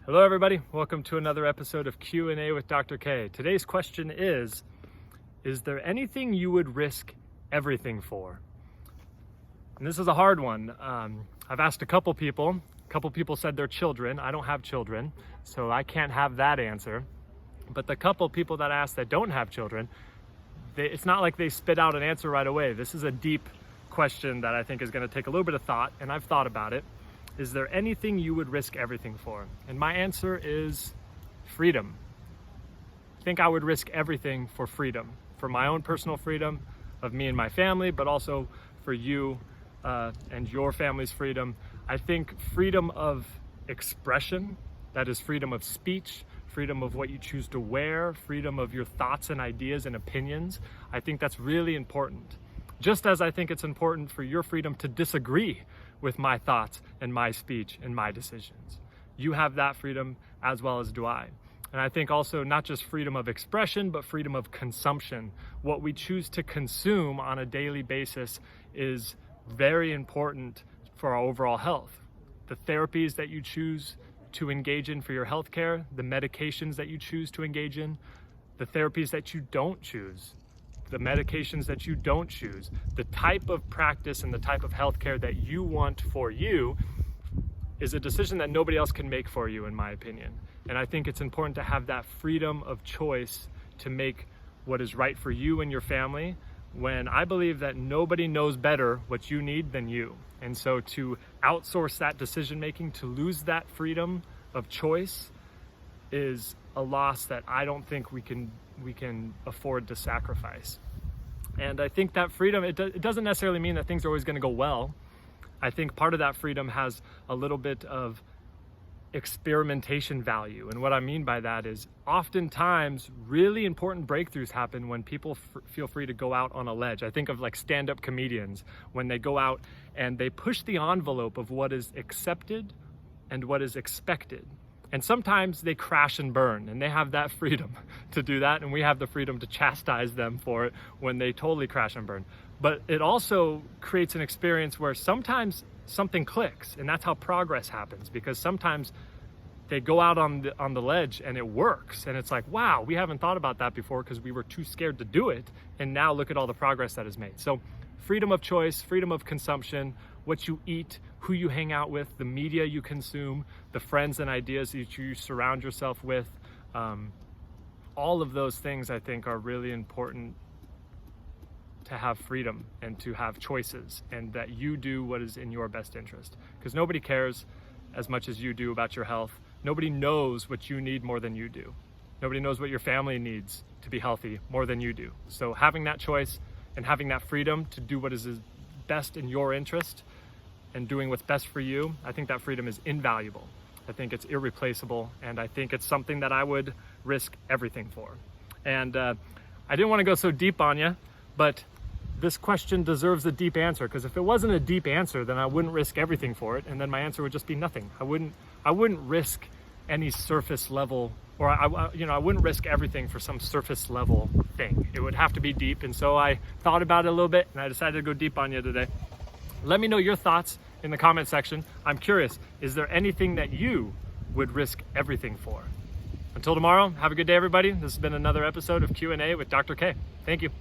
Hello everybody, welcome to another episode of Q&A with Dr. K. Today's question is there anything you would risk everything for? And this is a hard one. I've asked a couple people said their children. I don't have children, so I can't have that answer. But the couple people that asked that don't have children, it's not like they spit out an answer right away. This is a deep question that I think is going to take a little bit of thought, and I've thought about it. Is there anything you would risk everything for? And my answer is freedom. I think I would risk everything for freedom, for my own personal freedom of me and my family, but also for you and your family's freedom. I think freedom of expression, that is freedom of speech, freedom of what you choose to wear, freedom of your thoughts and ideas and opinions. I think that's really important. Just as I think it's important for your freedom to disagree with my thoughts and my speech and my decisions. You have that freedom as well as do I. And I think also not just freedom of expression, but freedom of consumption. What we choose to consume on a daily basis is very important for our overall health. The therapies that you choose to engage in for your health care, the medications that you choose to engage in, the therapies that you don't choose, the medications that you don't choose, the type of practice and the type of healthcare that you want for you is a decision that nobody else can make for you, in my opinion. And I think it's important to have that freedom of choice to make what is right for you and your family, when I believe that nobody knows better what you need than you. And so to outsource that decision making, to lose that freedom of choice, is a loss that I don't think we can afford to sacrifice. And I think that freedom, it doesn't necessarily mean that things are always going to go well. I think part of that freedom has a little bit of experimentation value. And what I mean by that is oftentimes really important breakthroughs happen when people feel free to go out on a ledge. I think of like stand-up comedians when they go out and they push the envelope of what is accepted and what is expected. And sometimes they crash and burn, and they have that freedom to do that, and we have the freedom to chastise them for it when they totally crash and burn. But it also creates an experience where sometimes something clicks, and that's how progress happens, because sometimes they go out on the ledge and it works, and it's like, wow, we haven't thought about that before because we were too scared to do it, and now look at all the progress that is made. So freedom of choice, freedom of consumption, what you eat, who you hang out with, the media you consume, the friends and ideas that you surround yourself with. All of those things I think are really important to have freedom and to have choices, and that you do what is in your best interest. Because nobody cares as much as you do about your health. Nobody knows what you need more than you do. Nobody knows what your family needs to be healthy more than you do. So having that choice and having that freedom to do what is best in your interest and doing what's best for you, I think that freedom is invaluable. I think it's irreplaceable, and I think it's something that I would risk everything for. And I didn't want to go so deep on you, but this question deserves a deep answer, because if it wasn't a deep answer, then I wouldn't risk everything for it, and then my answer would just be nothing. I wouldn't risk any surface level, or I wouldn't risk everything for some surface level thing. It would have to be deep, and so I thought about it a little bit, and I decided to go deep on you today. Let me know your thoughts in the comment section. I'm curious, is there anything that you would risk everything for? Until tomorrow, have a good day, everybody. This has been another episode of Q&A with Dr. K. Thank you.